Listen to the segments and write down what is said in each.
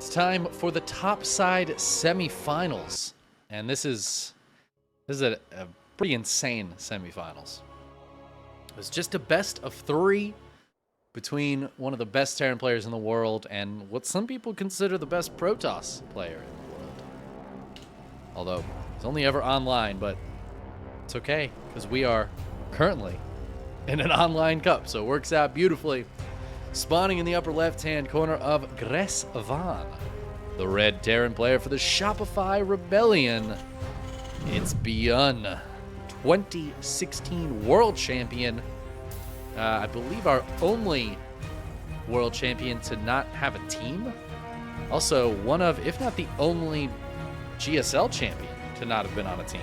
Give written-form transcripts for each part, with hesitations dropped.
It's time for the topside semifinals, and this is a pretty insane semifinals. It was just a best of 3 between one of the best Terran players in the world and what some people consider the best Protoss player in the world. Although he's only ever online, but it's okay because we are currently in an online cup, so it works out beautifully. Spawning in the upper left-hand corner of GSL, the red Terran player for the Shopify Rebellion. It's ByuN, 2016 world champion. I believe our only world champion to not have a team. Also, one of, if not the only GSL champion to not have been on a team.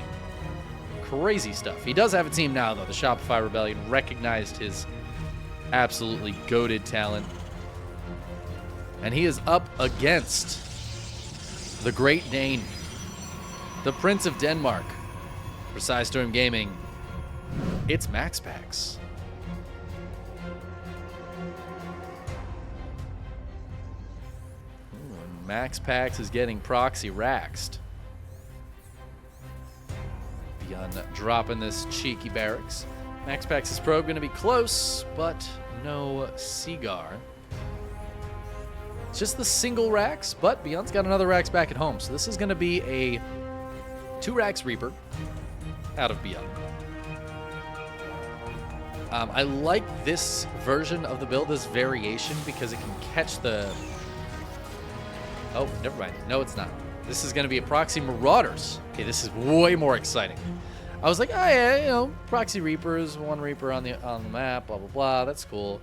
Crazy stuff. He does have a team now, though. The Shopify Rebellion recognized his absolutely goated talent. And he is up against the Great Dane, the Prince of Denmark. For Storm Gaming, it's MaxPax. MaxPax is getting proxy raxed. ByuN dropping this cheeky barracks. MaxPax's probe going to be close, but no Seagar. It's just the single racks, but ByuN's got another racks back at home. So this is going to be a 2 racks Reaper out of ByuN. I like this version of the build, this variation, because it can catch the... Oh, never mind. No, it's not. This is going to be a proxy Marauders. Okay, this is way more exciting. I was like, oh yeah, you know, proxy Reapers, 1 Reaper on the map, blah blah blah. That's cool.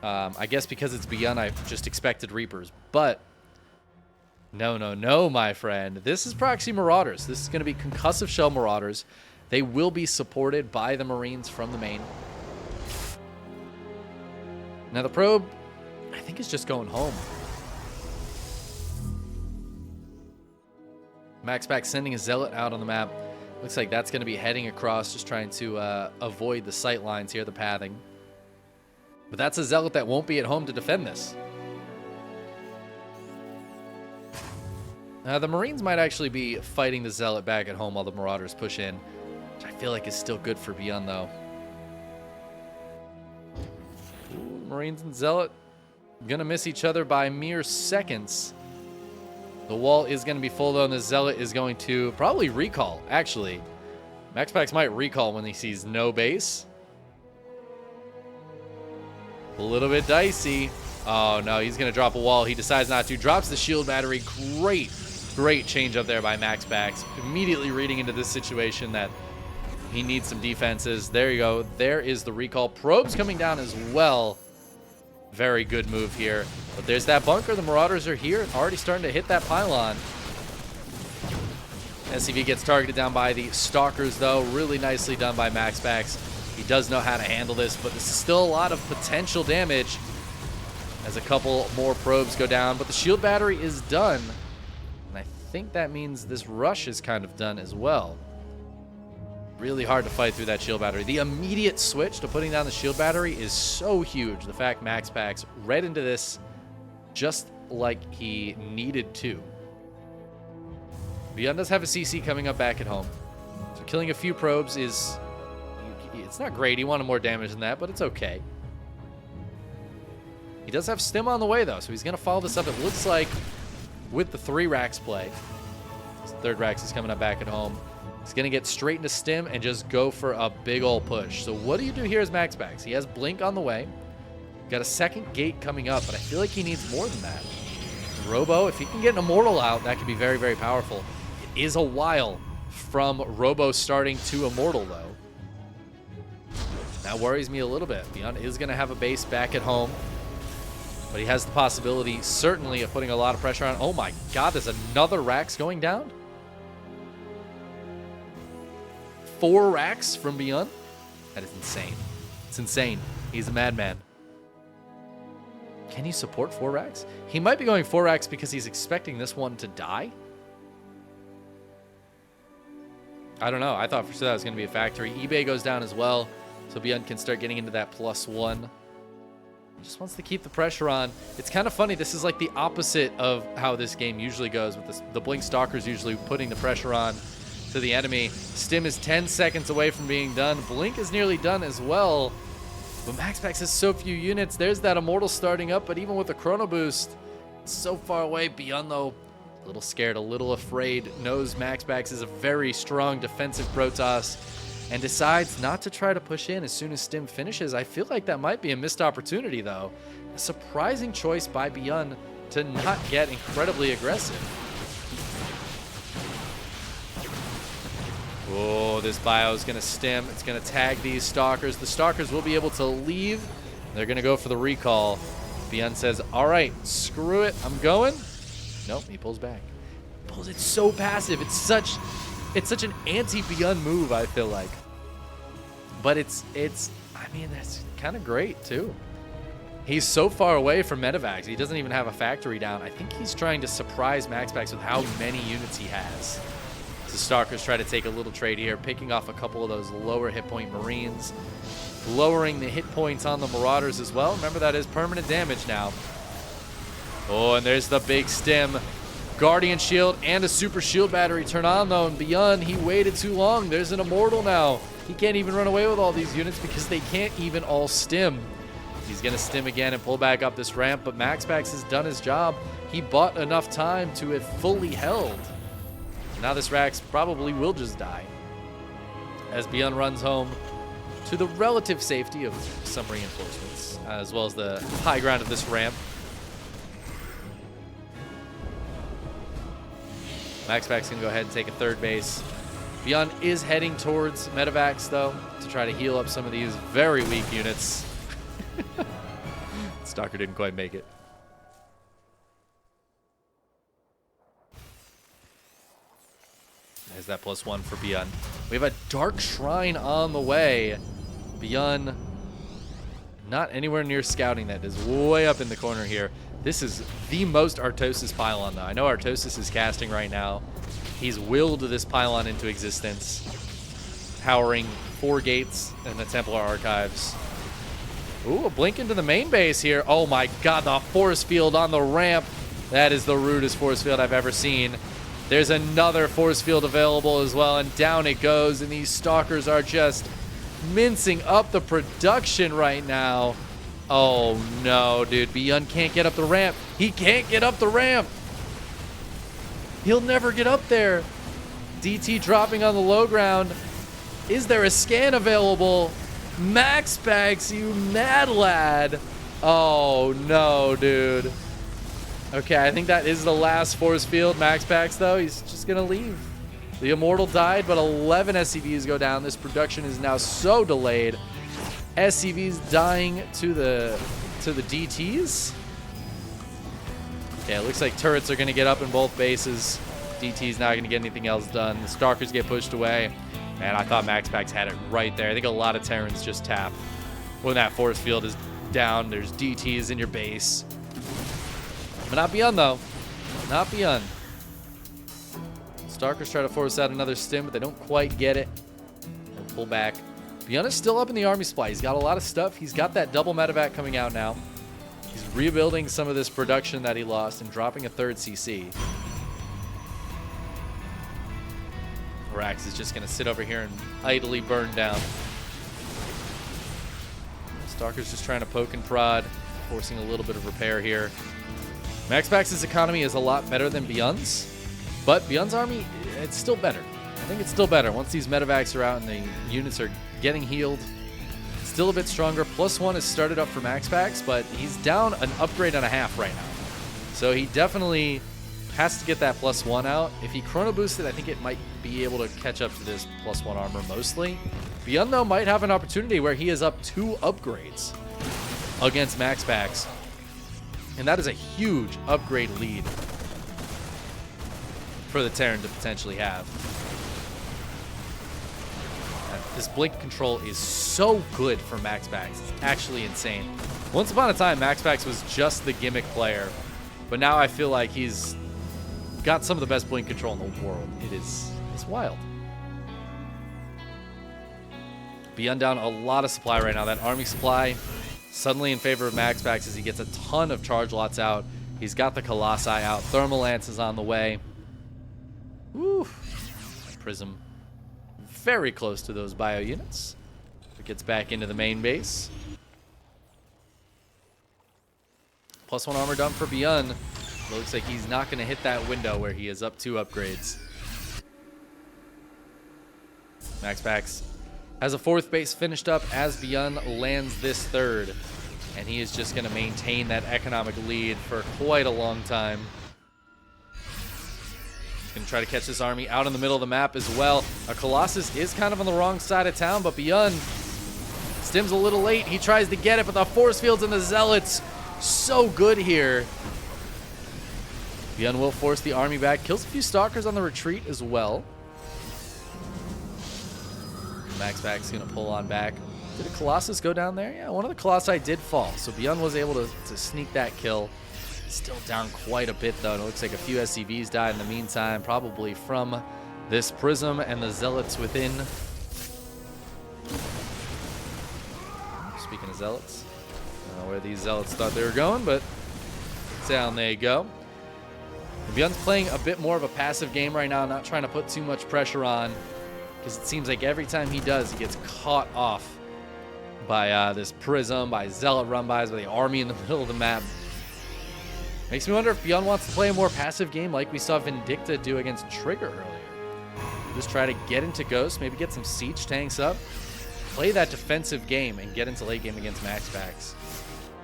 I guess because it's ByuN, I just expected Reapers, but no, my friend. This is proxy Marauders. This is going to be concussive shell Marauders. They will be supported by the Marines from the main. Now the probe, I think, is just going home. MaxPax sending a Zealot out on the map. Looks like that's going to be heading across, just trying to avoid the sight lines here, the pathing. But that's a Zealot that won't be at home to defend this. The Marines might actually be fighting the Zealot back at home while the Marauders push in, which I feel like is still good for ByuN, though. Ooh, Marines and Zealot going to miss each other by mere seconds. The wall is going to be full, though, and the Zealot is going to probably recall, actually. MaxPax might recall when he sees no base. A little bit dicey. Oh, no, he's going to drop a wall. He decides not to. Drops the shield battery. Great change up there by MaxPax. Immediately reading into this situation that he needs some defenses. There you go. There is the recall. Probes coming down as well. Very good move here. But there's that bunker. The Marauders are here, already starting to hit that pylon. SCV gets targeted down by the Stalkers, though. Really nicely done by MaxPax. He does know how to handle this, but this is still a lot of potential damage as a couple more probes go down. But the shield battery is done, and I think that means this rush is kind of done as well. Really hard to fight through that shield battery. The immediate switch to putting down the shield battery is so huge. The fact MaxPax read into this just like he needed to. ByuN does have a CC coming up back at home. So killing a few probes is... It's not great. He wanted more damage than that, but it's okay. He does have Stim on the way, though, so he's going to follow this up, it looks like, with the 3 racks play. His 3rd racks is coming up back at home. He's going to get straight into Stim and just go for a big old push. So what do you do here as MaxPax? He has Blink on the way. Got a 2nd gate coming up, but I feel like he needs more than that. Robo, if he can get an Immortal out, that could be very, very powerful. It is a while from Robo starting to Immortal, though. That worries me a little bit. ByuN is going to have a base back at home, but he has the possibility, certainly, of putting a lot of pressure on. Oh my god, there's another racks going down? 4 racks from ByuN? That is insane. It's insane. He's a madman. Can he support 4 racks? He might be going 4 racks because he's expecting this one to die. I don't know. I thought for sure that was going to be a factory. eBay goes down as well, so ByuN can start getting into that +1. Just wants to keep the pressure on. It's kind of funny. This is like the opposite of how this game usually goes with the Blink Stalkers usually putting the pressure on to the enemy. Stim is 10 seconds away from being done. Blink is nearly done as well. But MaxPax has so few units. There's that Immortal starting up, but even with the Chrono Boost, it's so far away. ByuN, though, a little scared, a little afraid, knows MaxPax is a very strong defensive Protoss, and decides not to try to push in as soon as Stim finishes. I feel like that might be a missed opportunity, though. A surprising choice by ByuN to not get incredibly aggressive. Oh, this bio is going to Stim. It's going to tag these Stalkers. The Stalkers will be able to leave. They're going to go for the recall. ByuN says, all right, screw it. I'm going. Nope, he pulls back. Pulls it so passive. It's such an anti-ByuN move, I feel like. But it's I mean, that's kind of great, too. He's so far away from Medivacs. He doesn't even have a factory down. I think he's trying to surprise MaxPax with how many units he has. The Stalkers try to take a little trade here, picking off a couple of those lower hit point Marines, lowering the hit points on the Marauders as well. Remember, that is permanent damage now. Oh, and there's the big Stim. Guardian Shield and a Super Shield Battery turn on, though, and ByuN, he waited too long. There's an Immortal now. He can't even run away with all these units because they can't even all Stim. He's going to Stim again and pull back up this ramp, but MaxPax has done his job. He bought enough time to have fully held. Now this Rax probably will just die as ByuN runs home to the relative safety of some reinforcements, as well as the high ground of this ramp. MaxPax can go ahead and take a third base. ByuN is heading towards Medivacs, though, to try to heal up some of these very weak units. Stalker didn't quite make it. There's that +1 for ByuN. We have a Dark Shrine on the way. ByuN not anywhere near scouting that. Is way up in the corner here. This is the most Artosis pylon, though. I know Artosis is casting right now. He's willed this pylon into existence, powering 4 gates in the Templar Archives. Ooh, a blink into the main base here. Oh my god, the force field on the ramp. That is the rudest force field I've ever seen. There's another force field available as well, and down it goes, and these Stalkers are just mincing up the production right now. Oh no, dude. ByuN can't get up the ramp. He can't get up the ramp. He'll never get up there. DT dropping on the low ground. Is there a scan available? MaxPax, you mad lad. Oh no, dude. Okay, I think that is the last force field. MaxPax, though, he's just going to leave. The Immortal died, but 11 SCVs go down. This production is now so delayed. SCVs dying to the DTs. Okay, it looks like turrets are going to get up in both bases. DT's not going to get anything else done. The Stalkers get pushed away. Man, I thought MaxPax had it right there. I think a lot of Terrans just tap when that force field is down. There's DTs in your base. But not ByuN, though. Not ByuN. Stalkers try to force out another Stim, but they don't quite get it. They'll pull back. ByuN is still up in the army supply. He's got a lot of stuff. He's got that double medevac coming out now. He's rebuilding some of this production that he lost and dropping a third CC. Rax is just going to sit over here and idly burn down. Stalker's just trying to poke and prod, forcing a little bit of repair here. MaxPax's economy is a lot better than ByuN's, but ByuN's army, it's still better. I think it's still better. Once these medevacs are out and the units are getting healed, it's still a bit stronger. +1 has started up for MaxPax, but he's down an upgrade and a half right now. So he definitely has to get that +1 out. If he chrono boosted, I think it might be able to catch up to this +1 armor mostly. ByuN, though, might have an opportunity where he is up 2 upgrades against MaxPax. And that is a huge upgrade lead for the Terran to potentially have. This blink control is so good for MaxPax. It's actually insane. Once upon a time, MaxPax was just the gimmick player. But now I feel like he's got some of the best blink control in the world. It's wild. ByuN down a lot of supply right now. That army supply suddenly in favor of MaxPax as he gets a ton of charge lots out. He's got the Colossi out. Thermal Lance is on the way. Woo. Prism very close to those bio units. It gets back into the main base. +1 armor done for ByuN. It looks like he's not going to hit that window where he is up 2 upgrades. MaxPax has a 4th base finished up as ByuN lands this 3rd. And he is just going to maintain that economic lead for quite a long time. He's going to try to catch this army out in the middle of the map as well. A Colossus is kind of on the wrong side of town, but ByuN stims a little late. He tries to get it, but the force fields and the zealots so good here. ByuN will force the army back. Kills a few stalkers on the retreat as well. MaxPax going to pull on back. Did a Colossus go down there? Yeah, one of the Colossi did fall, so ByuN was able to sneak that kill. Still down quite a bit, though, and it looks like a few SCVs died in the meantime, probably from this Prism and the Zealots within. Speaking of Zealots, I don't know where these Zealots thought they were going, but down they go. ByuN's playing a bit more of a passive game right now, not trying to put too much pressure on, because it seems like every time he does, he gets caught off by this Prism, by Zealot run-bys, by the army in the middle of the map. Makes me wonder if ByuN wants to play a more passive game like we saw Vindicta do against Trigger earlier. Just try to get into Ghost, maybe get some siege tanks up, play that defensive game, and get into late game against MaxPax.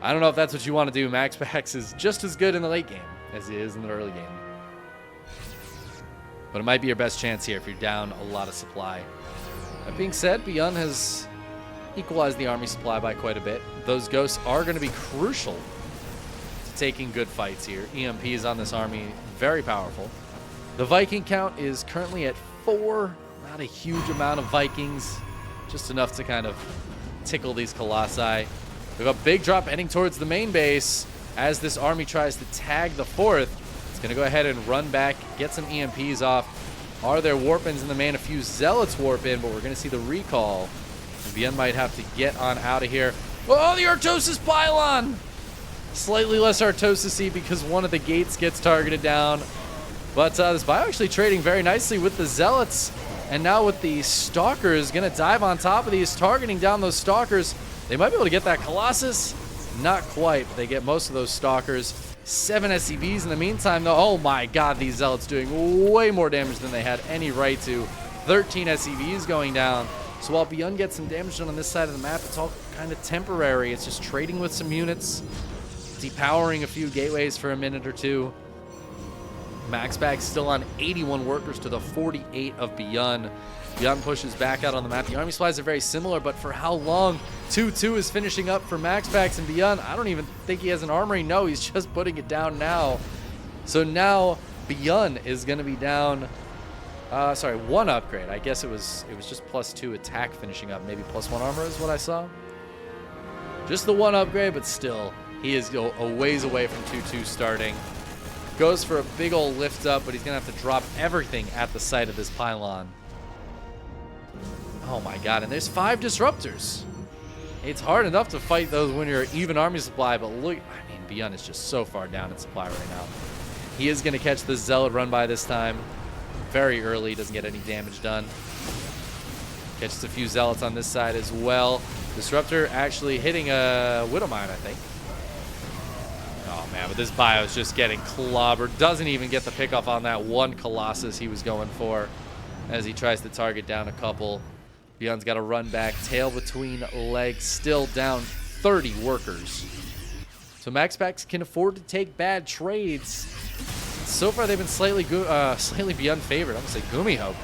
I don't know if that's what you want to do. MaxPax is just as good in the late game as he is in the early game. But it might be your best chance here if you're down a lot of supply. That being said, ByuN has equalized the army supply by quite a bit. Those ghosts are going to be crucial to taking good fights here. EMPs on this army, very powerful. The Viking count is currently at 4. Not a huge amount of Vikings, just enough to kind of tickle these Colossi. We have a big drop heading towards the main base as this army tries to tag the 4th. It's going to go ahead and run back, get some EMPs off. Are there warp-ins in the main? A few Zealots warp in, but we're going to see the recall. ByuN might have to get on out of here. Oh, the Artosis pylon! Slightly less Artosis-y because one of the gates gets targeted down. But this bio actually trading very nicely with the Zealots. And now with the Stalkers, going to dive on top of these, targeting down those Stalkers. They might be able to get that Colossus. Not quite, but they get most of those Stalkers. 7 SCVs in the meantime, though. Oh my god, these Zealots doing way more damage than they had any right to. 13 SCVs going down. So while ByuN gets some damage done on this side of the map, it's all kind of temporary. It's just trading with some units, depowering a few gateways for a minute or two. MaxPax still on 81 workers to the 48 of ByuN. ByuN pushes back out on the map. The army supplies are very similar, but for how long? 2-2 is finishing up for MaxPax and ByuN. I don't even think he has an armory. No, he's just putting it down now. So now ByuN is going to be down, 1 upgrade. I guess it was just +2 attack finishing up. Maybe +1 armor is what I saw. Just the 1 upgrade, but still, he is a ways away from 2-2 starting. Goes for a big old lift up, but he's going to have to drop everything at the site of this pylon. Oh my god, and there's 5 disruptors. It's hard enough to fight those when you're even army supply, but look, I mean, ByuN is just so far down in supply right now. He is going to catch the Zealot run by this time. Very early, doesn't get any damage done. Catches a few Zealots on this side as well. Disruptor actually hitting a Widowmine, I think. Oh man, but this bio is just getting clobbered. Doesn't even get the pickoff on that one Colossus he was going for as he tries to target down a couple. ByuN's got to run back, tail between legs, still down 30 workers. So MaxPax can afford to take bad trades. So far, they've been slightly ByuN favored. I'm going to say Gumi Hope.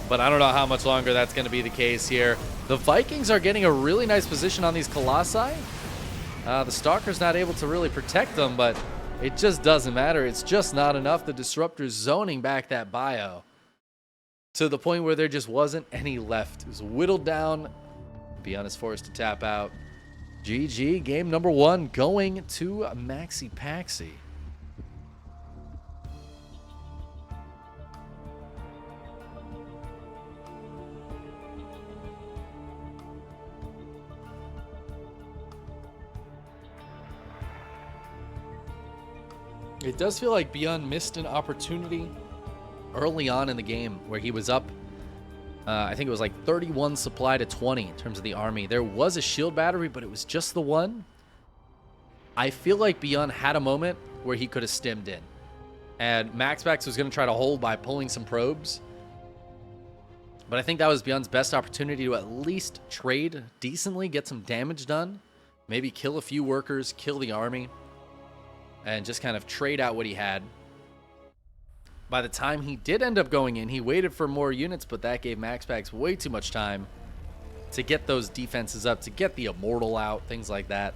But I don't know how much longer that's going to be the case here. The Vikings are getting a really nice position on these Colossi. The Stalker's not able to really protect them, but it just doesn't matter. It's just not enough. The Disruptor's zoning back that bio to the point where there just wasn't any left. It was whittled down. ByuN is forced to tap out. GG, game number 1 going to MaxPaxy. It does feel like ByuN missed an opportunity early on in the game where he was up, I think it was like 31 supply to 20 in terms of the army. There was a shield battery, but it was just the one. I feel like ByuN had a moment where he could have stemmed in. And MaxPax was going to try to hold by pulling some probes. But I think that was ByuN's best opportunity to at least trade decently, get some damage done. Maybe kill a few workers, kill the army. And just kind of trade out what he had. By the time he did end up going in, he waited for more units, but that gave MaxPax way too much time to get those defenses up, to get the Immortal out, things like that.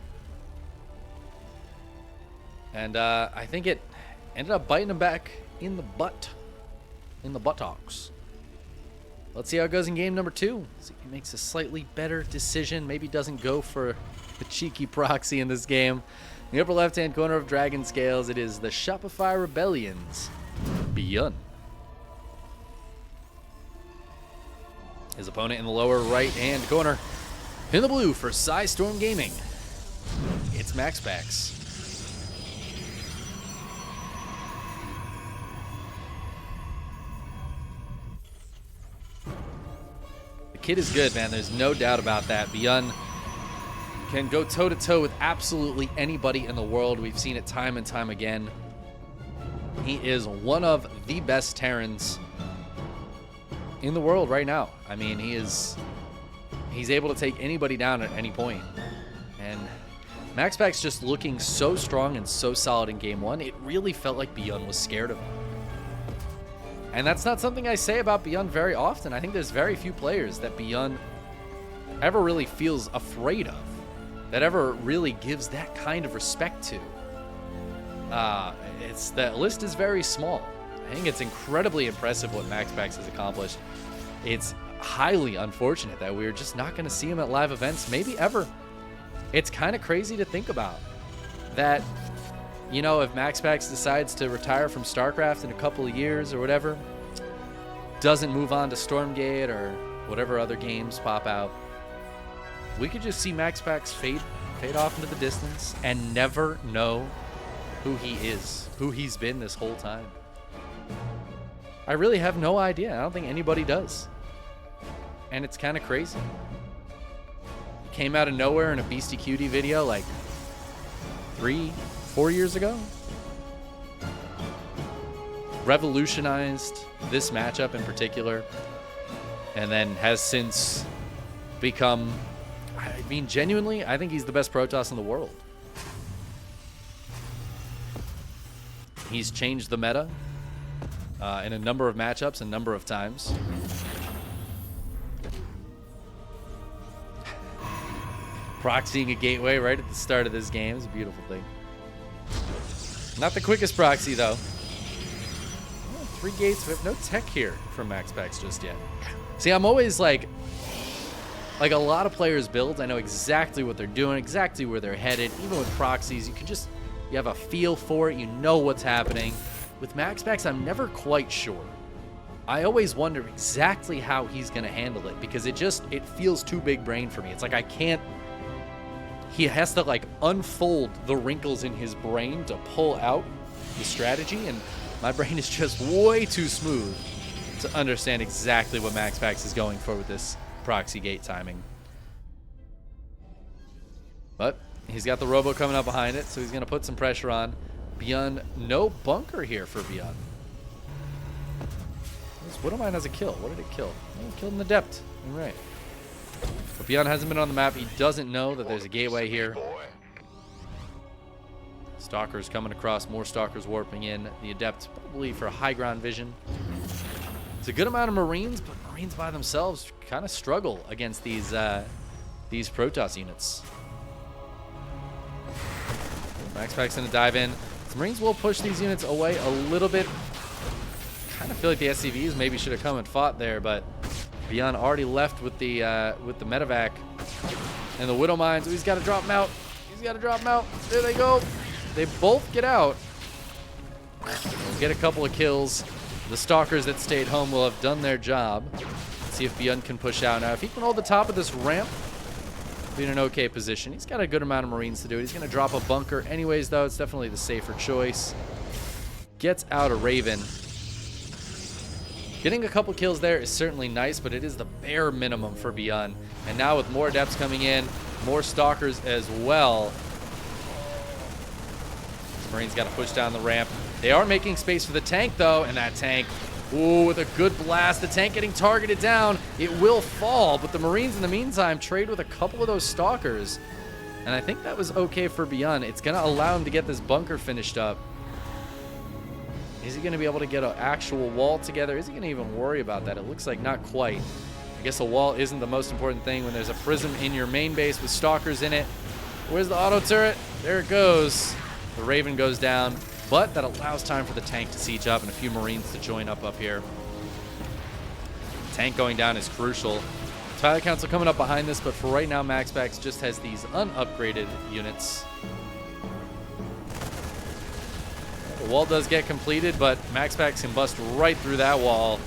And I think it ended up biting him back in the butt, in the buttocks. Let's see how it goes in game number 2. See if he makes a slightly better decision. Maybe doesn't go for the cheeky proxy in this game. In the upper left-hand corner of Dragon Scales, it is the Shopify Rebellions. ByuN. His opponent in the lower right-hand corner. In the blue for Storm Gaming, it's MaxPax. The kid is good, man. There's no doubt about that. ByuN can go toe-to-toe with absolutely anybody in the world. We've seen it time and time again. He is one of the best Terrans in the world right now. I mean, he's able to take anybody down at any point. And MaxPax just looking so strong and so solid in game 1, it really felt like ByuN was scared of him. And that's not something I say about ByuN very often. I think there's very few players that ByuN ever really feels afraid of, that ever really gives that kind of respect to. The list is very small. I think it's incredibly impressive what MaxPax has accomplished. It's highly unfortunate that we're just not going to see him at live events, maybe ever. It's kind of crazy to think about that, you know, if MaxPax decides to retire from StarCraft in a couple of years or whatever, doesn't move on to Stormgate or whatever other games pop out, we could just see MaxPax fade off into the distance and never know who he is, who he's been this whole time. I really have no idea. I don't think anybody does. And it's kind of crazy. Came out of nowhere in a Beastie Cutie video like 3-4 years ago. Revolutionized this matchup in particular. And then has since become, I mean, genuinely, I think he's the best Protoss in the world. He's changed the meta in a number of matchups, a number of times. Proxying a gateway right at the start of this game is a beautiful thing. Not the quickest proxy, though. Oh, 3 gates, but no tech here from MaxPax just yet. See, I'm always like a lot of players' builds, I know exactly what they're doing, exactly where they're headed. Even with proxies, you have a feel for it, you know what's happening. With MaxPax, I'm never quite sure. I always wonder exactly how he's going to handle it because it feels too big brain for me. It's like he has to like unfold the wrinkles in his brain to pull out the strategy, and my brain is just way too smooth to understand exactly what MaxPax is going for with this proxy gate timing. But he's got the robo coming up behind it, so he's going to put some pressure on. ByuN, no bunker here for ByuN. This Widowmine has a kill. What did it kill? Oh, it killed an Adept. All right. But ByuN hasn't been on the map. He doesn't know that there's a gateway here. Stalkers coming across. More Stalkers warping in. The Adept probably for high ground vision. It's a good amount of Marines, but Marines by themselves kind of struggle against these Protoss units. MaxPax going to dive in. The Marines will push these units away a little bit. Kind of feel like the SCVs maybe should have come and fought there, but ByuN already left with the medevac and the Widow Mines. He's got to drop them out. He's got to drop them out. There they go. They both get out. We'll get a couple of kills. The Stalkers that stayed home will have done their job. Let's see if ByuN can push out. Now, if he can hold the top of this ramp, be in an okay position. He's got a good amount of Marines to do it. He's going to drop a bunker anyways, though. It's definitely the safer choice. gets out a Raven. Getting a couple kills there is certainly nice, but it is the bare minimum for ByuN. And now with more Adepts coming in, more Stalkers as well. Marine's got to push down the ramp. They are making space for the tank, though, and that tank, ooh, with a good blast. The tank getting targeted down. It will fall, but the Marines, in the meantime, trade with a couple of those Stalkers. And I think that was okay for ByuN. It's going to allow him to get this bunker finished up. Is he going to be able to get an actual wall together? Is he going to even worry about that? It looks like not quite. I guess a wall isn't the most important thing when there's a prism in your main base with Stalkers in it. Where's the auto turret? There it goes. The Raven goes down, but that allows time for the tank to siege up and a few Marines to join up here. Tank going down is crucial. Twilight Council coming up behind this, but for right now, MaxPax just has these unupgraded units. The wall does get completed, but MaxPax can bust right through that wall.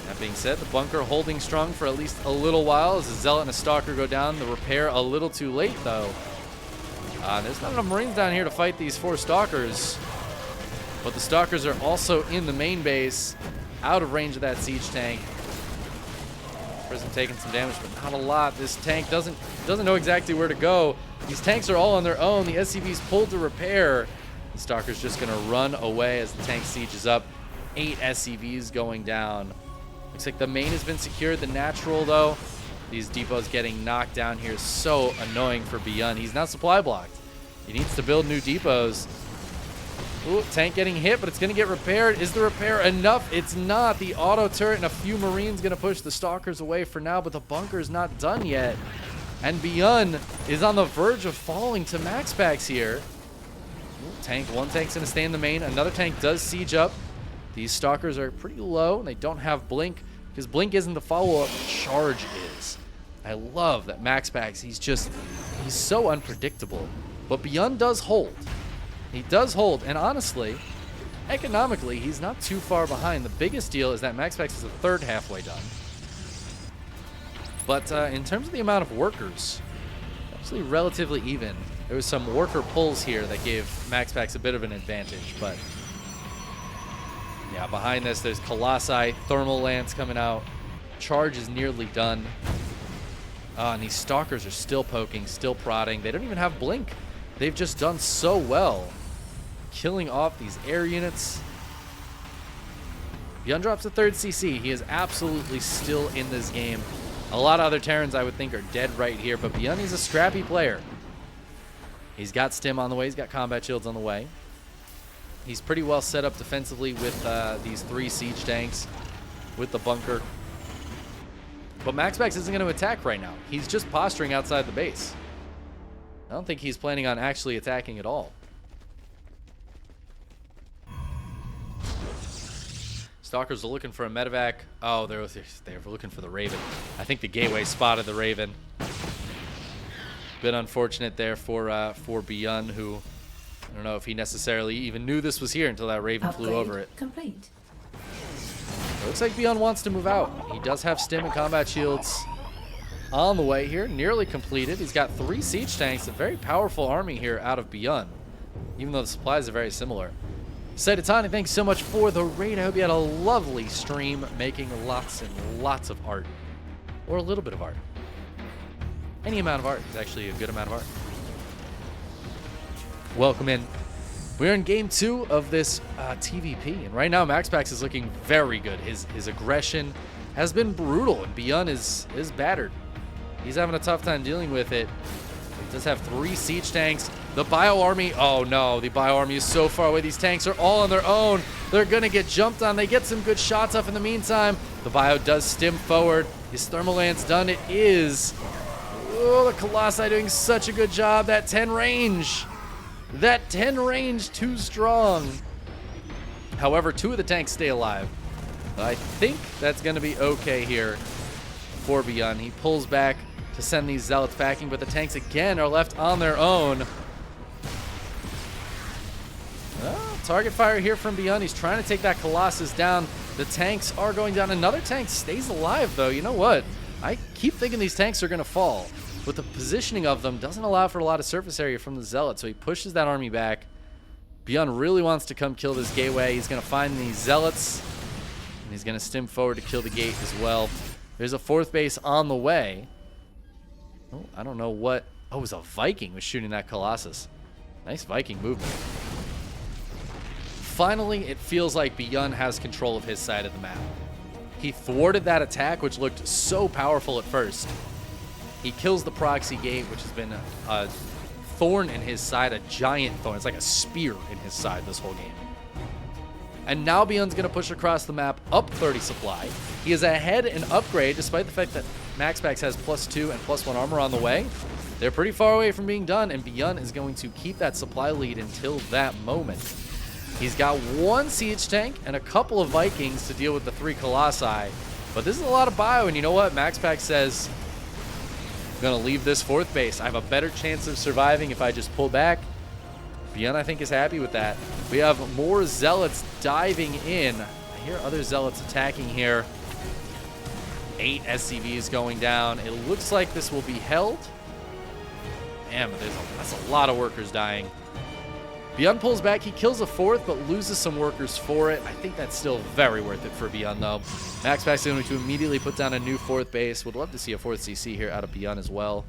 That being said, the bunker holding strong for at least a little while as a Zealot and a Stalker go down. The repair a little too late, though. There's not enough Marines down here to fight these 4 Stalkers. But the Stalkers are also in the main base, out of range of that siege tank. Prism taking some damage, but not a lot. This tank doesn't know exactly where to go. These tanks are all on their own. The SCV's pulled to repair. The Stalker's just going to run away as the tank sieges up. 8 SCVs going down. Looks like the main has been secured. The natural, though, these depots getting knocked down here is so annoying for ByuN. He's not supply blocked. He needs to build new depots. Ooh, tank getting hit, but it's going to get repaired. Is the repair enough? It's not. The auto turret and a few Marines going to push the Stalkers away for now, but the bunker's not done yet. And ByuN is on the verge of falling to MaxPax here. Ooh, one tank's going to stay in the main. Another tank does siege up. These Stalkers are pretty low, and they don't have Blink, because Blink isn't the follow-up, Charge is. I love that MaxPax, he's so unpredictable. But ByuN does hold. He does hold, and honestly, economically, he's not too far behind. The biggest deal is that MaxPax is a third halfway done. But in terms of the amount of workers, actually relatively even. There was some worker pulls here that gave MaxPax a bit of an advantage, but yeah, behind this, there's Colossi, Thermal Lance coming out. Charge is nearly done. And these Stalkers are still poking, still prodding. They don't even have Blink. They've just done so well killing off these air units. ByuN drops a 3rd CC. He is absolutely still in this game. A lot of other Terrans I would think are dead right here, but ByuN, he's a scrappy player. He's got Stim on the way. He's got combat shields on the way. He's pretty well set up defensively with these 3 siege tanks, with the bunker. But MaxPax isn't going to attack right now. He's just posturing outside the base. I don't think he's planning on actually attacking at all. Stalkers are looking for a medevac. Oh, they're looking for the Raven. I think the gateway spotted the Raven. Bit unfortunate there for ByuN, who I don't know if he necessarily even knew this was here until that Raven flew over it. Complete. It looks like ByuN wants to move out. He does have Stim and combat shields on the way here, nearly completed. He's got 3 siege tanks, a very powerful army here out of ByuN, even though the supplies are very similar. Saitotani, thanks so much for the raid. I hope you had a lovely stream, making lots and lots of art, or a little bit of art. Any amount of art is actually a good amount of art. Welcome in. We're in game 2 of this TVP, and right now MaxPax is looking very good. His aggression has been brutal, and ByuN is battered. He's having a tough time dealing with it. He does have 3 siege tanks. The Bio Army, oh no, the Bio Army is so far away. These tanks are all on their own. They're going to get jumped on. They get some good shots off in the meantime. The Bio does stim forward. Is Thermal Lance done? It is. Oh, the Colossi doing such a good job. That 10 range. That 10 range, too strong. However, 2 of the tanks stay alive. I think that's going to be okay here for ByuN. He pulls back to send these Zealots packing, but the tanks again are left on their own. Target fire here from ByuN. He's trying to take that Colossus down. The tanks are going down. Another tank stays alive, though. You know what? I keep thinking these tanks are going to fall, but the positioning of them doesn't allow for a lot of surface area from the Zealot, so he pushes that army back. ByuN really wants to come kill this gateway. He's going to find these zealots, and he's going to stim forward to kill the gate as well. There's a fourth base on the way. Oh, I don't know what. Oh, it was a Viking was shooting that Colossus. Nice Viking movement. Finally, it feels like ByuN has control of his side of the map. He thwarted that attack, which looked so powerful at first. He kills the proxy gate, which has been a thorn in his side, a giant thorn. It's like a spear in his side this whole game. And now ByuN's going to push across the map up 30 supply. He is ahead in upgrade, despite the fact that MaxPax has +2 and +1 armor on the way. They're pretty far away from being done, and ByuN is going to keep that supply lead until that moment. He's got one siege tank and a couple of Vikings to deal with the 3 Colossi. But this is a lot of bio, and you know what? MaxPax says, I'm going to leave this fourth base. I have a better chance of surviving if I just pull back. ByuN, I think, is happy with that. We have more zealots diving in. I hear other zealots attacking here. 8 SCVs going down. It looks like this will be held. Damn, that's a lot of workers dying. ByuN pulls back. He kills a fourth, but loses some workers for it. I think that's still very worth it for ByuN, though. MaxPax is going to immediately put down a new fourth base. Would love to see a fourth CC here out of ByuN as well.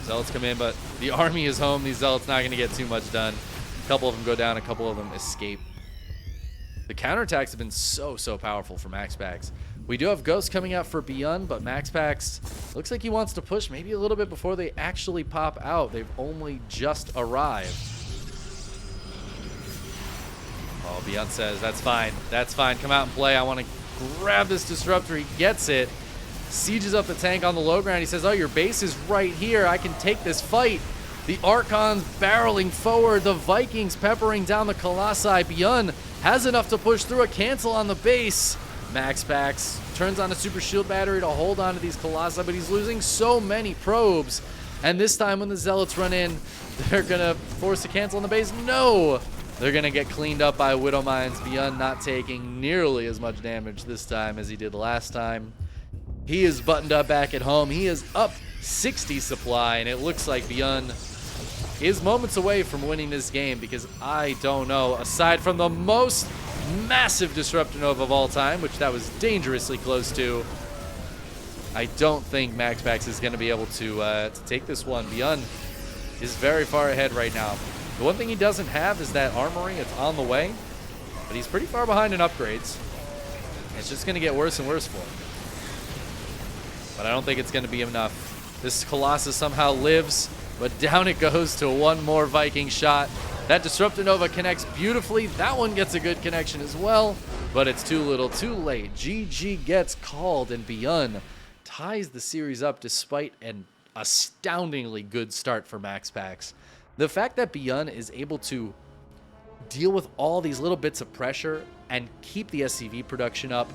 Zealots come in, but the army is home. These Zealots not going to get too much done. A couple of them go down. A couple of them escape. The counterattacks have been so powerful for MaxPax. We do have Ghosts coming out for ByuN, but MaxPax looks like he wants to push maybe a little bit before they actually pop out. They've only just arrived. Oh, ByuN says, that's fine. That's fine. Come out and play. I want to grab this Disruptor. He gets it. Sieges up the tank on the low ground. He says, oh, your base is right here. I can take this fight. The Archons barreling forward. The Vikings peppering down the Colossi. ByuN has enough to push through a cancel on the base. MaxPax turns on a super shield battery to hold on to these Colossi, but he's losing so many probes. And this time when the Zealots run in, they're going to force a cancel on the base. No! They're going to get cleaned up by Widow Mines. ByuN not taking nearly as much damage this time as he did last time. He is buttoned up back at home. He is up 60 supply, and it looks like ByuN is moments away from winning this game because I don't know, aside from the most massive Disruptor Nova of all time, which that was dangerously close to, I don't think MaxPax is going to be able to take this one. ByuN is very far ahead right now. The one thing he doesn't have is that armory. It's on the way, but he's pretty far behind in upgrades. It's just going to get worse and worse for him. But I don't think it's going to be enough. This Colossus somehow lives, but down it goes to one more Viking shot. That Disruptor Nova connects beautifully. That one gets a good connection as well, but it's too little, too late. GG gets called, and ByuN ties the series up despite an astoundingly good start for MaxPax. The fact that ByuN is able to deal with all these little bits of pressure and keep the SCV production up,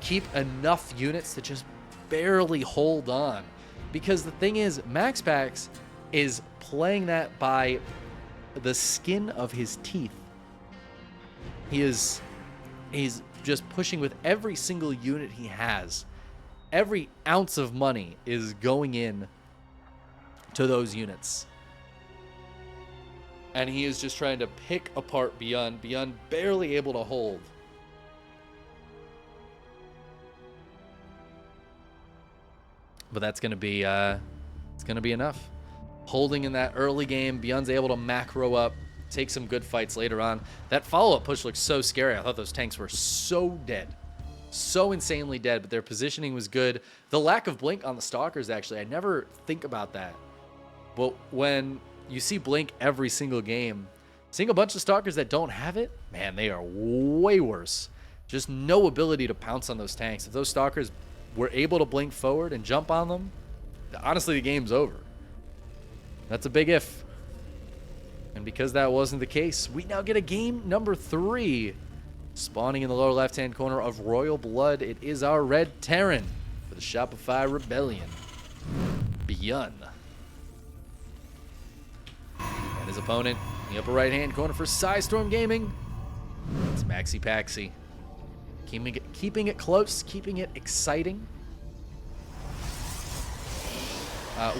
keep enough units to just barely hold on. Because the thing is, MaxPax is playing that by the skin of his teeth. He's just pushing with every single unit he has. Every ounce of money is going in to those units. And he is just trying to pick apart ByuN. ByuN barely able to hold. But that's going to be it's going to be enough. Holding in that early game, ByuN's able to macro up, take some good fights later on. That follow-up push looks so scary. I thought those tanks were so dead. So insanely dead, but their positioning was good. The lack of blink on the Stalkers, actually, I never think about that. But when you see blink every single game, seeing a bunch of Stalkers that don't have it, man, they are way worse. Just no ability to pounce on those tanks. If those Stalkers were able to blink forward and jump on them, honestly, the game's over. That's a big if. And because that wasn't the case, we now get a game number 3. Spawning in the lower left-hand corner of Royal Blood, it is our red Terran for the Shopify Rebellion. ByuN. And his opponent in the upper right-hand corner for Psystorm Gaming, it's Maxi Paxi. Keeping it close, keeping it exciting.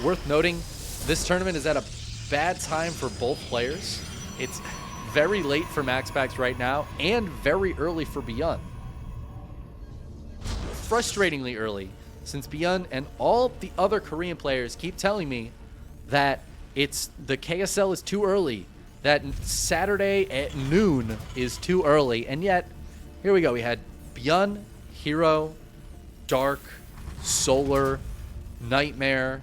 Worth noting, this tournament is at a bad time for both players. It's very late for MaxPax right now and very early for ByuN. Frustratingly early, since ByuN and all the other Korean players keep telling me that the KSL is too early, that Saturday at noon is too early, and yet here we go. We had ByuN, Hero, Dark, Solar, Nightmare,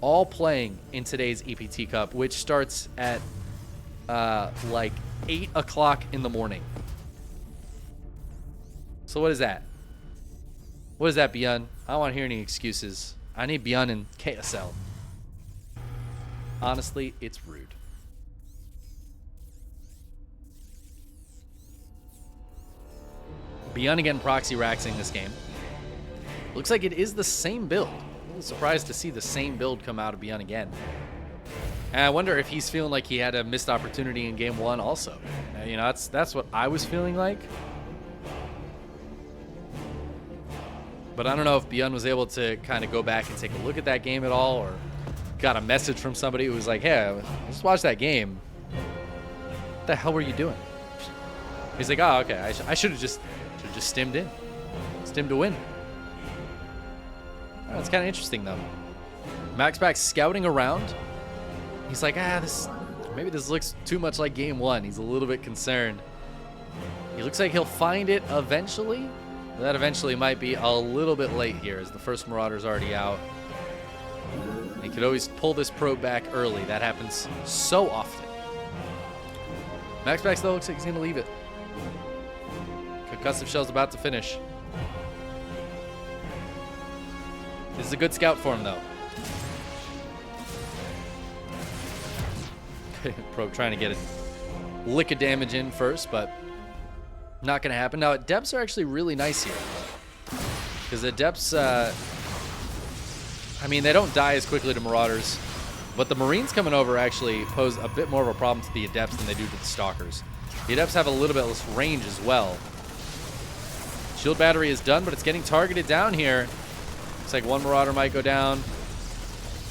all playing in today's EPT Cup, which starts at like 8 o'clock in the morning. So what is that? What is that, ByuN? I don't want to hear any excuses. I need ByuN in KSL. Honestly, it's rude. ByuN again proxy raxing this game. Looks like it is the same build. I'm a little surprised to see the same build come out of ByuN again. And I wonder if he's feeling like he had a missed opportunity in game 1 also. You know, that's what I was feeling like. But I don't know if ByuN was able to kind of go back and take a look at that game at all, or got a message from somebody who was like, hey, just watch that game. What the hell were you doing? He's like, oh, okay, I should have just stimmed in. Stimmed to win. Oh, that's kind of interesting, though. MaxPax scouting around. He's like, maybe this looks too much like game 1. He's a little bit concerned. He looks like he'll find it eventually. That eventually might be a little bit late here, as the first Marauder's already out. He could always pull this probe back early. That happens so often. MaxPax, though, looks like he's going to leave it. Concussive Shell's about to finish. This is a good scout for him, though. Probe trying to get a lick of damage in first, but not going to happen. Now, depths are actually really nice here. Because the depths, I mean, they don't die as quickly to Marauders, but the Marines coming over actually pose a bit more of a problem to the Adepts than they do to the Stalkers. The Adepts have a little bit less range as well. Shield battery is done, but it's getting targeted down here. Looks like one Marauder might go down.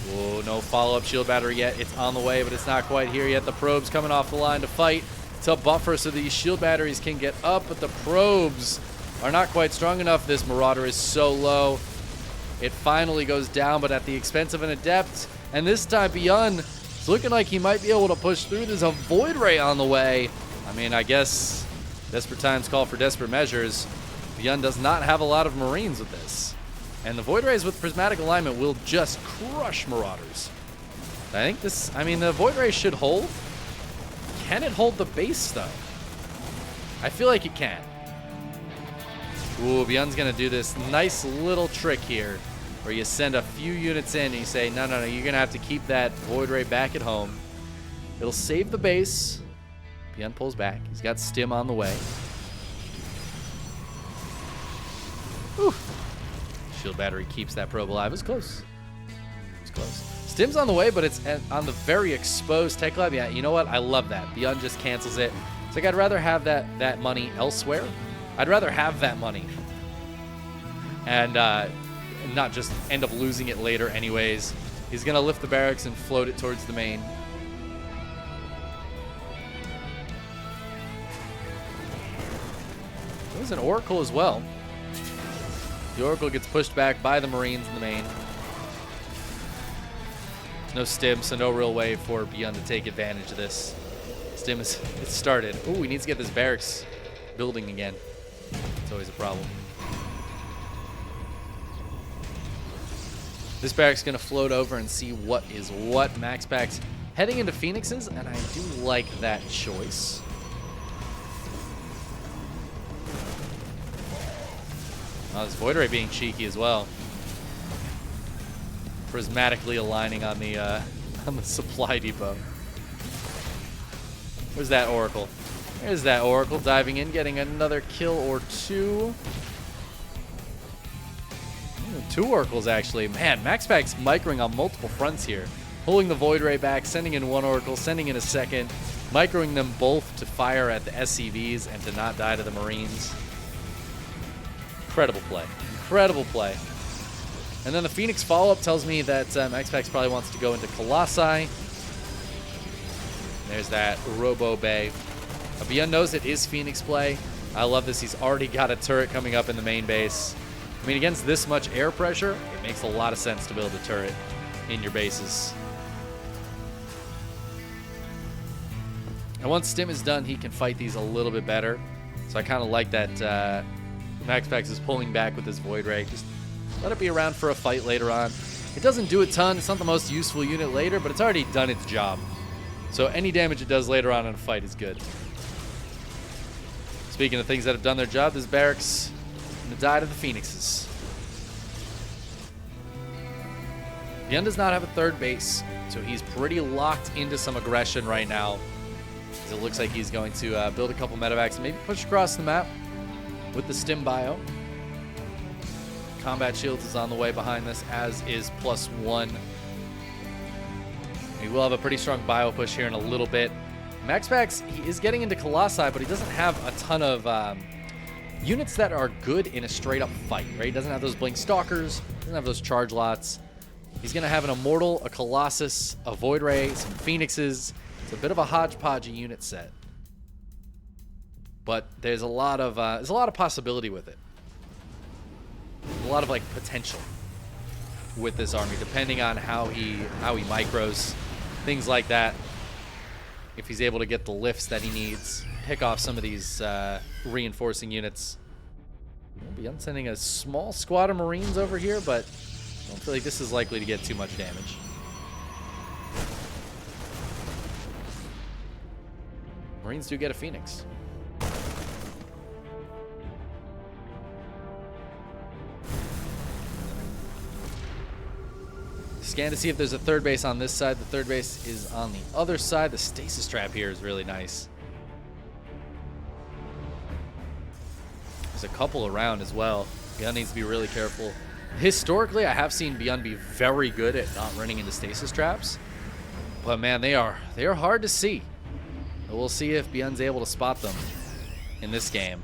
Whoa, no follow-up shield battery yet. It's on the way, but it's not quite here yet. The probe's coming off the line to fight. It's a buffer so these shield batteries can get up, but the probes are not quite strong enough. This Marauder is so low. It finally goes down, but at the expense of an Adept. And this time, ByuN is looking like he might be able to push through. There's a Void Ray on the way. I mean, I guess desperate times call for desperate measures. ByuN does not have a lot of Marines with this. And the Void Rays with Prismatic Alignment will just crush Marauders. I think this, I mean, the Void Ray should hold. Can it hold the base, though? I feel like it can. Ooh, ByuN's going to do this nice little trick here where you send a few units in and you say, no, you're going to have to keep that Void Ray back at home. It'll save the base. ByuN pulls back. He's got Stim on the way. Whew. Shield battery keeps that probe alive. It's close. It's close. Stim's on the way, but it's on the very exposed Tech Lab. Yeah, you know what? I love that. ByuN just cancels it. It's like I'd rather have that money elsewhere. I'd rather have that money and not just end up losing it later anyways. He's going to lift the barracks and float it towards the main. There's an Oracle as well. The Oracle gets pushed back by the Marines in the main. There's no Stim, so no real way for ByuN to take advantage of this. Stim is it's started. Ooh, he needs to get this barracks building again. It's always a problem. This barracks is going to float over and see what is what. MaxPax heading into Phoenixes, and I do like that choice. Oh, this Void Ray being cheeky as well. Prismatically aligning on the supply depot. Where's that Oracle? There's that Oracle diving in, getting another kill or two. Ooh, 2 Oracles, actually. Man, MaxPax microing on multiple fronts here. Pulling the Void Ray back, sending in 1 Oracle, sending in a second. Microing them both to fire at the SCVs and to not die to the Marines. Incredible play. Incredible play. And then the Phoenix follow-up tells me that MaxPax probably wants to go into Colossi. There's that Robo Bay. ByuN knows it is Phoenix play. I love this. He's already got a turret coming up in the main base. I mean, against this much air pressure, it makes a lot of sense to build a turret in your bases. And once Stim is done, he can fight these a little bit better. So I kind of like that MaxPax is pulling back with his Void Ray. Just let it be around for a fight later on. It doesn't do a ton. It's not the most useful unit later, but it's already done its job. So any damage it does later on in a fight is good. Speaking of things that have done their job, this barracks going to die to the Phoenixes. ByuN does not have a third base, so he's pretty locked into some aggression right now. It looks like he's going to build a couple medevacs and maybe push across the map with the Stim bio. Combat Shields is on the way behind this, as is +1. He will have a pretty strong bio push here in a little bit. MaxPax, he is getting into Colossi, but he doesn't have a ton of units that are good in a straight-up fight, right? He doesn't have those Blink Stalkers, doesn't have those Charge Lots. He's going to have an Immortal, a Colossus, a Void Ray, some Phoenixes. It's a bit of a hodgepodge unit set. But there's a lot of possibility with it. A lot of like potential with this army, depending on how he micros, things like that. If he's able to get the lifts that he needs, pick off some of these reinforcing units. ByuN sending a small squad of Marines over here, but I don't feel like this is likely to get too much damage. Marines do get a Phoenix. Scan to see if there's a third base on this side. The third base is on the other side. The stasis trap here is really nice. There's a couple around as well. ByuN needs to be really careful. Historically, I have seen ByuN be very good at not running into stasis traps. But man, they are hard to see. But we'll see if ByuN's able to spot them in this game.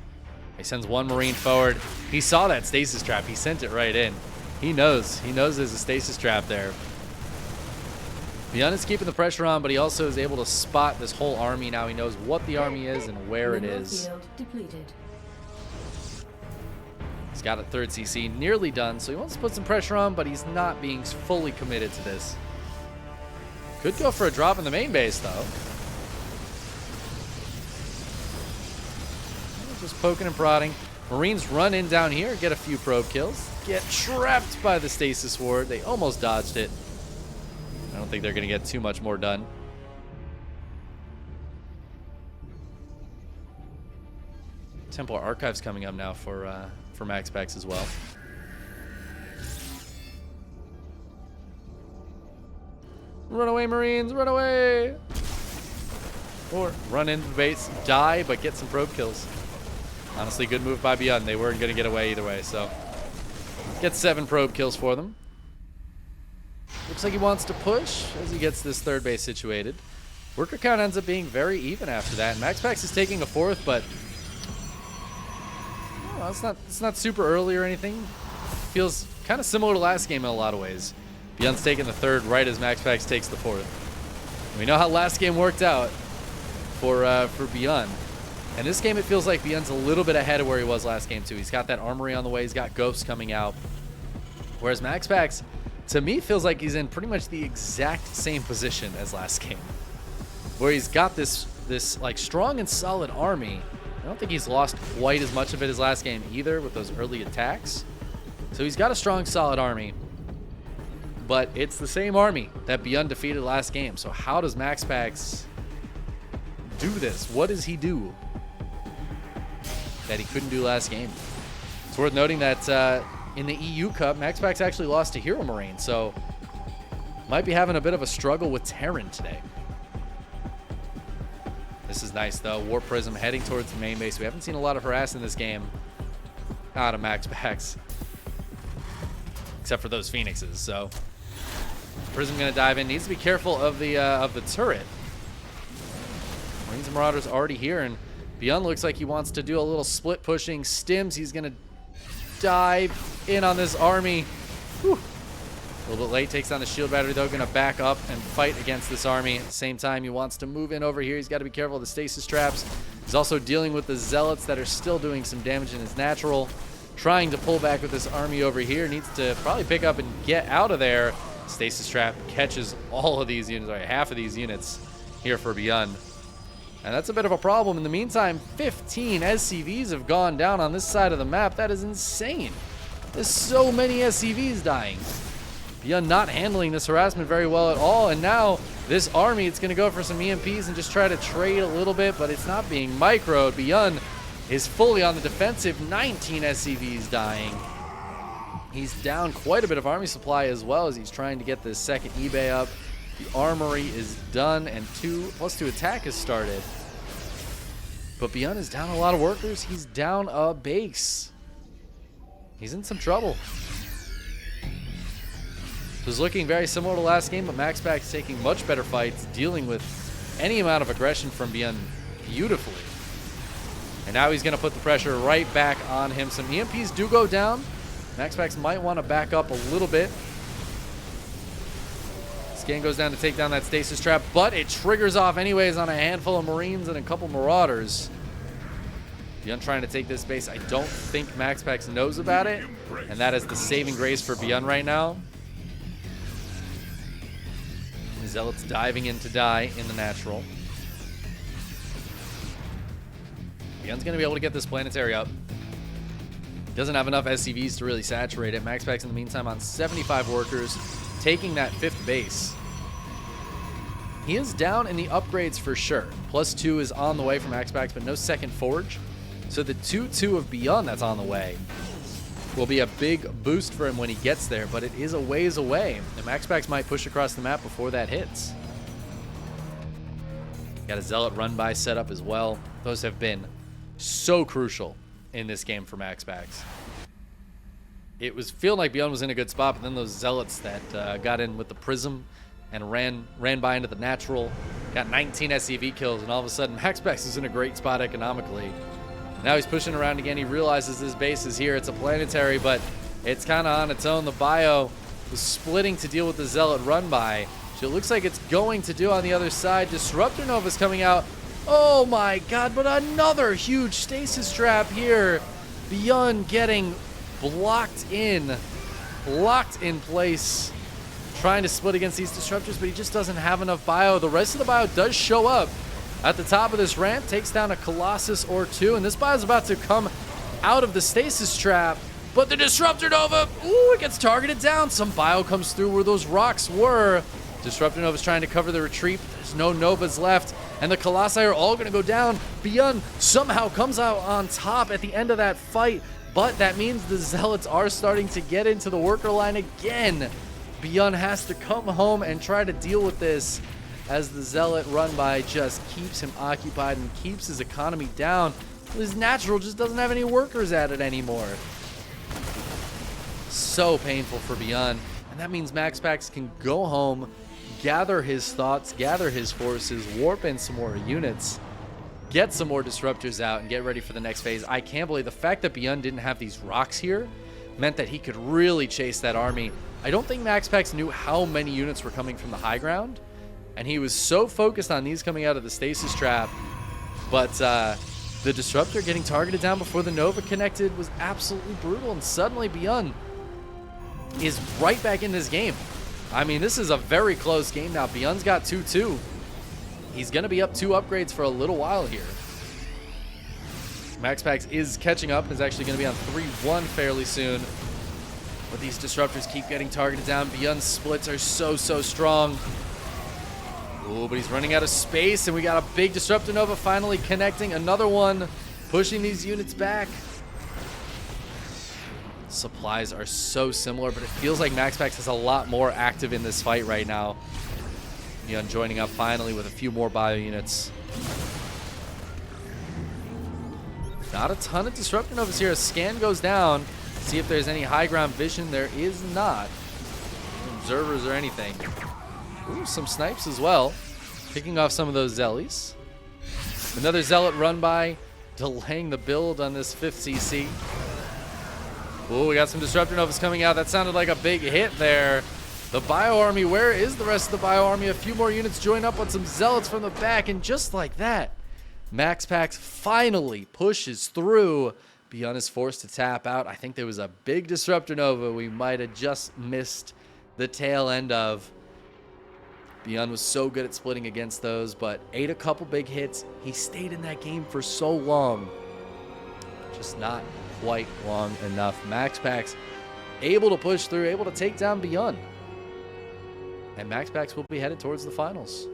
He sends one Marine forward. He saw that stasis trap. He sent it right in. He knows there's a stasis trap there. ByuN is keeping the pressure on, but he also is able to spot this whole army now. He knows what the army is and where it is. He's got a third CC nearly done, so he wants to put some pressure on, but he's not being fully committed to this. Could go for a drop in the main base, though. Just poking and prodding. Marines run in down here, get a few probe kills. Get trapped by the stasis ward. They almost dodged it. I don't think they're going to get too much more done. Templar Archives coming up now for MaxPax as well. Run away, Marines, run away! Or run into the base, die, but get some probe kills. Honestly, good move by ByuN. They weren't going to get away either way, so get 7 probe kills for them. Looks like he wants to push as he gets this third base situated. Worker count ends up being very even after that. And MaxPax is taking a 4th, but well, it's not super early or anything. Feels kind of similar to last game in a lot of ways. ByuN's taking the 3rd right as MaxPax takes the 4th. And we know how last game worked out for ByuN. And this game, it feels like ByuN's a little bit ahead of where he was last game, too. He's got that armory on the way. He's got ghosts coming out. Whereas MaxPax, to me, feels like he's in pretty much the exact same position as last game, where he's got this like strong and solid army. I don't think he's lost quite as much of it as last game either with those early attacks. So he's got a strong, solid army. But it's the same army that ByuN defeated last game. So how does MaxPax do this? What does he do that he couldn't do last game? It's worth noting that in the EU Cup, MaxPax actually lost to Hero Marine, so might be having a bit of a struggle with Terran today. This is nice, though. War Prism heading towards the main base. We haven't seen a lot of harass in this game out of MaxPax, except for those Phoenixes. So Prism going to dive in. Needs to be careful of the turret. Marines and Marauders already here, and ByuN looks like he wants to do a little split pushing. Stims, he's going to dive in on this army. Whew. A little bit late, takes down the shield battery though, gonna back up and fight against this army. At the same time, he wants to move in over here. He's got to be careful of the stasis traps. He's also dealing with the zealots that are still doing some damage in his natural. Trying to pull back with this army over here. Needs to probably pick up and get out of there. Stasis trap catches all of these units, or half of these units here for ByuN. And that's a bit of a problem. In the meantime, 15 SCVs have gone down on this side of the map. That is insane. There's so many SCVs dying. ByuN not handling this harassment very well at all. And now this army, it's going to go for some EMPs and just try to trade a little bit, but it's not being microed. ByuN is fully on the defensive. 19 SCVs dying. He's down quite a bit of army supply as well as he's trying to get this second eBay up. The armory is done and +2 attack has started. But ByuN is down a lot of workers. He's down a base. He's in some trouble. It was looking very similar to last game, but MaxPax taking much better fights, dealing with any amount of aggression from ByuN beautifully. And now he's going to put the pressure right back on him. Some EMPs do go down. MaxPax might want to back up a little bit. Scan goes down to take down that stasis trap, but it triggers off anyways on a handful of Marines and a couple Marauders. ByuN trying to take this base. I don't think MaxPax knows about it, and that is the saving grace for ByuN right now. The Zealots diving in to die in the natural. ByuN's going to be able to get this planetary up. Doesn't have enough SCVs to really saturate it. MaxPax in the meantime on 75 workers, taking that 5th base. He is down in the upgrades for sure. +2 is on the way from MaxPax, but no second forge. So the 2-2 of ByuN that's on the way will be a big boost for him when he gets there, but it is a ways away. And MaxPax might push across the map before that hits. Got a Zealot run by setup as well. Those have been so crucial in this game for MaxPax. It was feeling like ByuN was in a good spot, but then those Zealots that got in with the Prism and ran by into the natural, got 19 SCV kills, and all of a sudden MaxPax is in a great spot economically. Now he's pushing around again. He realizes this base is here. It's a planetary, but it's kind of on its own. The Bio was splitting to deal with the Zealot run by. So it looks like it's going to do on the other side. Disruptor Nova's coming out. Oh my god, but another huge stasis trap here. ByuN getting blocked in place, trying to split against these disruptors, but he just doesn't have enough bio. The rest of the bio does show up at the top of this ramp, takes down a Colossus or two, and this bio is about to come out of the stasis trap, but the Disruptor Nova, ooh, it gets targeted down. Some bio comes through where those rocks were. Disruptor Nova's trying to cover the retreat. There's no Novas left, and the Colossi are all going to go down. ByuN somehow comes out on top at the end of that fight, but that means the Zealots are starting to get into the worker line again. ByuN has to come home and try to deal with this as the Zealot run by just keeps him occupied and keeps his economy down. His natural just doesn't have any workers at it anymore. So painful for ByuN, and that means MaxPax can go home, gather his thoughts, gather his forces, warp in some more units, get some more disruptors out, and get ready for the next phase. I can't believe the fact that ByuN didn't have these rocks here meant that he could really chase that army. I don't think MaxPax knew how many units were coming from the high ground, and he was so focused on these coming out of the stasis trap, but the disruptor getting targeted down before the Nova connected was absolutely brutal, and suddenly ByuN is right back in this game. I mean, this is a very close game now. ByuN's got 2-2. He's going to be up 2 upgrades for a little while here. MaxPax is catching up, is actually going to be on 3-1 fairly soon. But these disruptors keep getting targeted down. ByuN's splits are so strong. Oh, but he's running out of space, and we got a big Disruptor Nova finally connecting. Another one, pushing these units back. Supplies are so similar, but it feels like MaxPax is a lot more active in this fight right now. ByuN joining up finally with a few more bio units. Not a ton of Disruptor Novas here. A scan goes down. See if there's any high ground vision. There is not. No observers or anything. Ooh, some snipes as well. Picking off some of those Zellies. Another Zealot run by, delaying the build on this 5th CC. Ooh, we got some Disruptor Novas coming out. That sounded like a big hit there. The Bio Army, where is the rest of the Bio Army? A few more units join up on some Zealots from the back, and just like that, MaxPax finally pushes through. ByuN is forced to tap out. I think there was a big Disruptor Nova we might have just missed the tail end of. ByuN was so good at splitting against those, but ate a couple big hits. He stayed in that game for so long. Just not quite long enough. MaxPax able to push through, able to take down ByuN. And MaxPax will be headed towards the finals.